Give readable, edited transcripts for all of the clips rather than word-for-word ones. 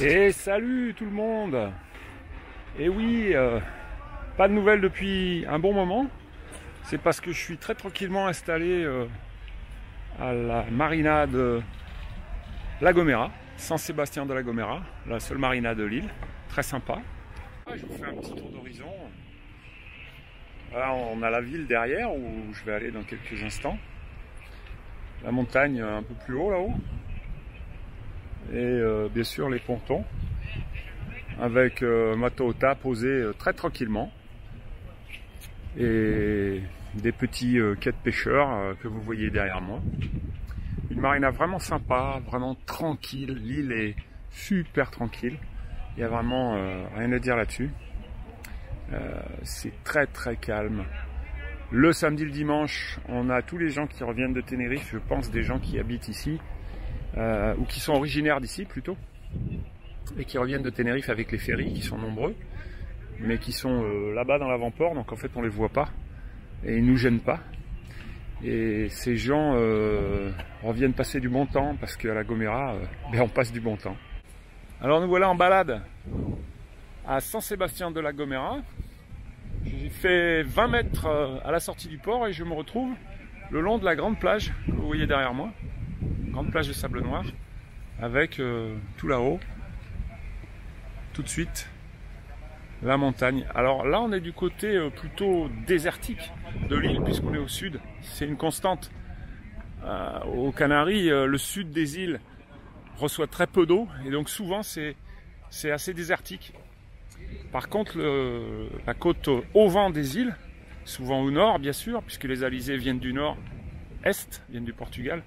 Et salut tout le monde. Et oui, pas de nouvelles depuis un bon moment. C'est parce que je suis très tranquillement installé à la marina de La Gomera, Saint-Sébastien de La Gomera, la seule marina de l'île, très sympa. Je vous fais un petit tour d'horizon. Là, on a la ville derrière où je vais aller dans quelques instants. La montagne un peu plus haut là-haut. Et bien sûr les pontons avec Matoota posé très tranquillement et des petits quais de pêcheurs que vous voyez derrière moi. Une marina vraiment sympa, vraiment tranquille. L'île est super tranquille, il n'y a vraiment rien à dire là-dessus. C'est très très calme. Le samedi, le dimanche, on a tous les gens qui reviennent de Tenerife, je pense des gens qui habitent ici ou qui sont originaires d'ici plutôt, et qui reviennent de Tenerife avec les ferries qui sont nombreux, mais qui sont là-bas dans l'avant-port, donc en fait on les voit pas et ils nous gênent pas. Et ces gens reviennent passer du bon temps parce qu'à La Gomera, on passe du bon temps. Alors nous voilà en balade à Saint-Sébastien de La Gomera. J'ai fait 20 mètres à la sortie du port et je me retrouve le long de la grande plage que vous voyez derrière moi, grande plage de sable noir, avec tout là-haut, tout de suite, la montagne. Alors là on est du côté plutôt désertique de l'île puisqu'on est au sud, c'est une constante. Aux Canaries, le sud des îles reçoit très peu d'eau et donc souvent c'est assez désertique. Par contre la côte au vent des îles, souvent au nord bien sûr, puisque les alizés viennent du nord-est, viennent du Portugal,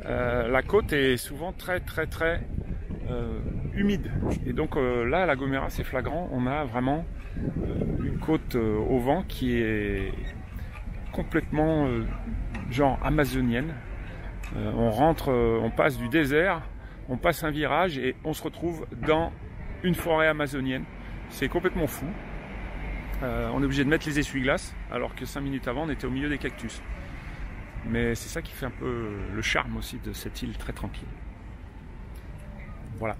la côte est souvent très humide. Et donc là à La Gomera c'est flagrant, on a vraiment une côte au vent qui est complètement genre amazonienne. On passe du désert, on passe un virage et on se retrouve dans une forêt amazonienne. C'est complètement fou. On est obligé de mettre les essuie-glaces alors que 5 minutes avant on était au milieu des cactus. Mais c'est ça qui fait un peu le charme aussi de cette île très tranquille. Voilà.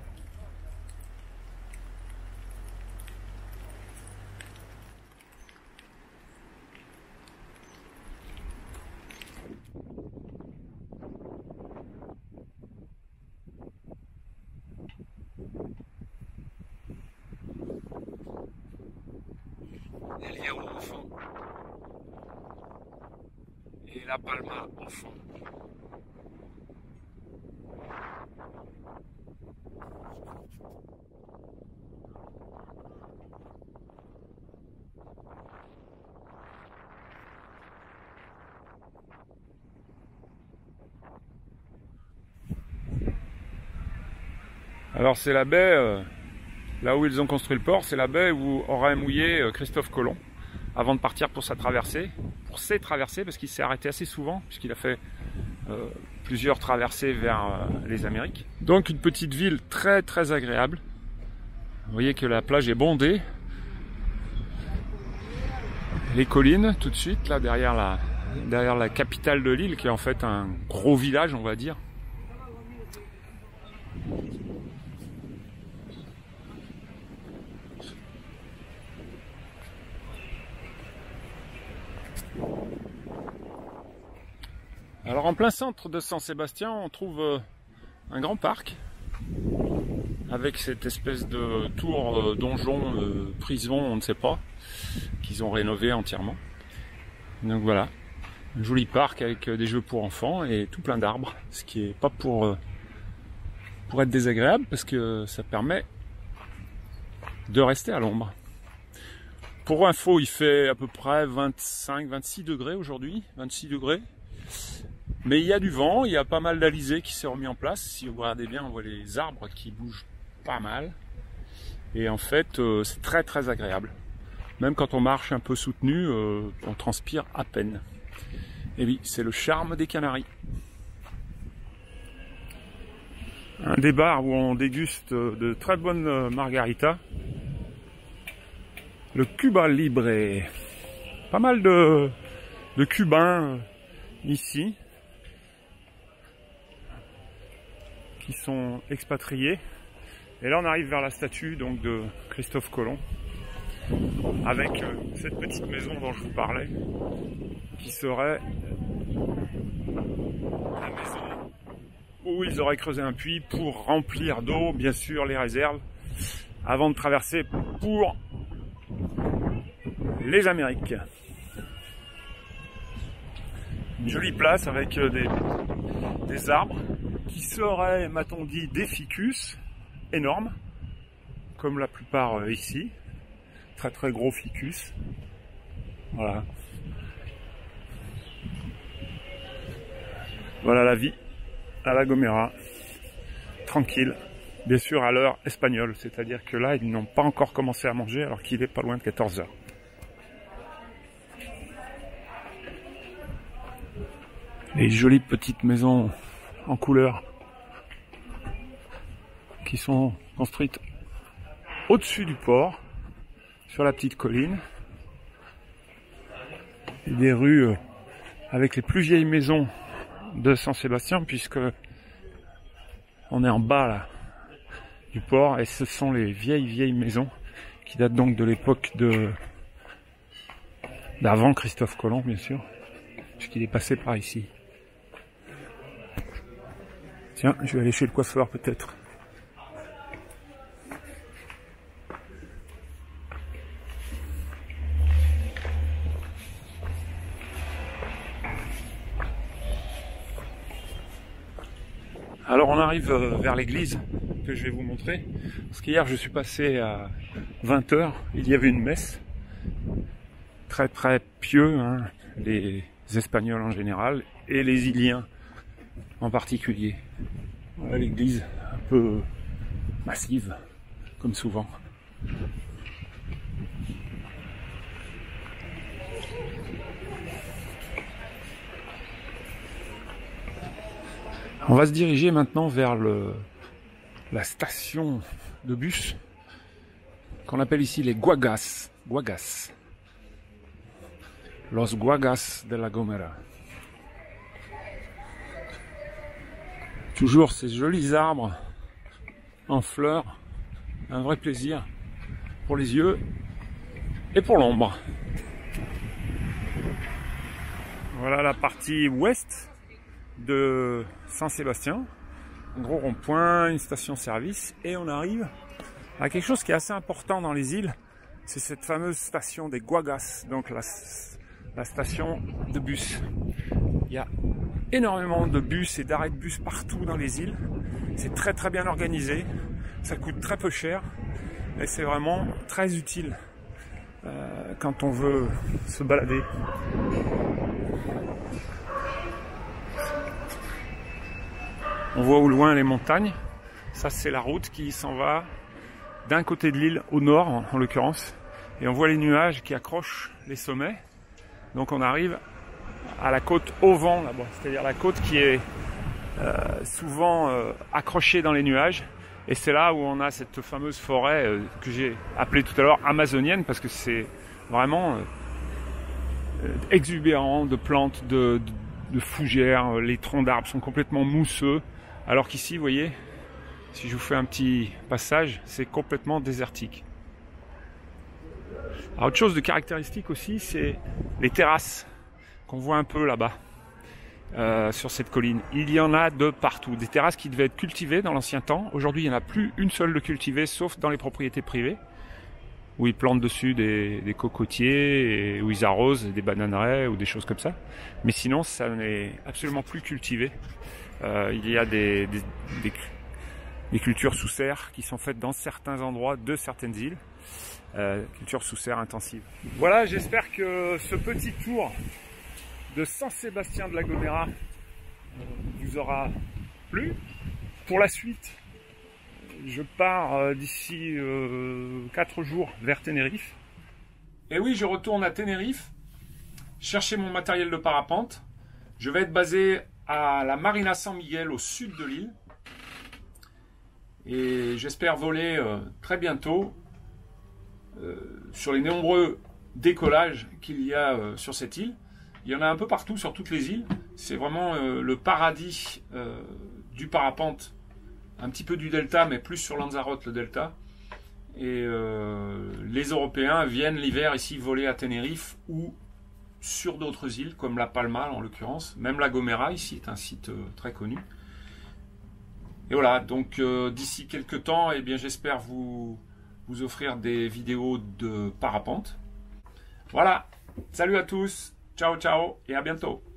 El Hierro au fond et La Palma au fond. Alors c'est la baie, là où ils ont construit le port, c'est la baie où aurait mouillé Christophe Colomb avant de partir pour sa traversée, parce qu'il s'est arrêté assez souvent, puisqu'il a fait plusieurs traversées vers les Amériques. Donc une petite ville très agréable. Vous voyez que la plage est bondée. Les collines tout de suite, là derrière la capitale de l'île, qui est en fait un gros village on va dire. Alors en plein centre de Saint-Sébastien, on trouve un grand parc avec cette espèce de tour donjon, prison, on ne sait pas, qu'ils ont rénové entièrement. Donc voilà, un joli parc avec des jeux pour enfants et tout plein d'arbres, ce qui est pas pour être désagréable parce que ça permet de rester à l'ombre. Pour info, il fait à peu près 25-26 degrés aujourd'hui, 26 degrés. Mais il y a du vent, il y a pas mal d'alizés qui s'est remis en place. Si vous regardez bien, on voit les arbres qui bougent pas mal. Et en fait, c'est très agréable. Même quand on marche un peu soutenu, on transpire à peine. Et oui, c'est le charme des Canaries. Un des bars où on déguste de très bonnes margaritas. Le Cuba Libre. Pas mal de Cubains ici qui sont expatriés Et là on arrive vers la statue donc de Christophe Colomb, avec cette petite maison dont je vous parlais, qui serait la maison où ils auraient creusé un puits pour remplir d'eau, bien sûr, les réserves, avant de traverser pour les Amériques. Une jolie place avec des arbres qui seraient, m'a-t-on dit, des ficus énormes, comme la plupart ici. Très très gros ficus. Voilà. Voilà la vie à La Gomera. Tranquille. Bien sûr à l'heure espagnole, c'est-à-dire que là, ils n'ont pas encore commencé à manger alors qu'il est pas loin de 14 h. Les jolies petites maisons en couleur qui sont construites au-dessus du port, sur la petite colline. Et des rues avec les plus vieilles maisons de Saint-Sébastien, puisque on est en bas là du port, et ce sont les vieilles maisons qui datent donc de l'époque d'avant Christophe Colomb, bien sûr, puisqu'il est passé par ici. Tiens, je vais aller chez le coiffeur peut-être. Alors on arrive vers l'église que je vais vous montrer, parce qu'hier je suis passé à 20 h, il y avait une messe, très très pieux, hein, les Espagnols en général, et les Iliens en particulier. Voilà l'église un peu massive, comme souvent. On va se diriger maintenant vers la station de bus qu'on appelle ici les Guagas. Los Guagas de La Gomera. Toujours ces jolis arbres en fleurs, un vrai plaisir pour les yeux et pour l'ombre. Voilà la partie ouest de Saint-Sébastien, un gros rond-point, une station-service, et on arrive à quelque chose qui est assez important dans les îles, c'est cette fameuse station des Guagas, donc la station de bus. Il y a énormément de bus et d'arrêts de bus partout dans les îles, c'est très très bien organisé, ça coûte très peu cher, et c'est vraiment très utile quand on veut se balader. On voit au loin les montagnes, ça c'est la route qui s'en va d'un côté de l'île au nord en l'occurrence, et on voit les nuages qui accrochent les sommets, donc on arrive à la côte au vent là-bas, c'est-à-dire la côte qui est souvent accrochée dans les nuages, et c'est là où on a cette fameuse forêt que j'ai appelée tout à l'heure amazonienne, parce que c'est vraiment exubérant de plantes, de fougères, les troncs d'arbres sont complètement mousseux, alors qu'ici, vous voyez, si je vous fais un petit passage, c'est complètement désertique. Alors, autre chose de caractéristique aussi, c'est les terrasses qu'on voit un peu là-bas, sur cette colline. Il y en a de partout, des terrasses qui devaient être cultivées dans l'ancien temps. Aujourd'hui, il n'y en a plus une seule de cultivée, sauf dans les propriétés privées, où ils plantent dessus des cocotiers, et où ils arrosent des bananeraies ou des choses comme ça. Mais sinon, ça n'est absolument plus cultivé. Il y a des cultures sous serre qui sont faites dans certains endroits de certaines îles. Culture sous serre intensive. Voilà, j'espère que ce petit tour de Saint-Sébastien de La Gomera vous aura plu. Pour la suite, je pars d'ici 4 jours vers Tenerife. Et oui, je retourne à Tenerife chercher mon matériel de parapente. Je vais être basé à la Marina San Miguel au sud de l'île. Et j'espère voler très bientôt sur les nombreux décollages qu'il y a sur cette île. Il y en a un peu partout sur toutes les îles. C'est vraiment le paradis du parapente un petit peu du delta, mais plus sur Lanzarote le delta. Et les Européens viennent l'hiver ici voler à Tenerife ou sur d'autres îles, comme la Palma en l'occurrence. Même la Gomera ici est un site très connu. Et voilà, donc d'ici quelques temps, eh bien, j'espère vous offrir des vidéos de parapente. Voilà, salut à tous, ciao ciao et à bientôt.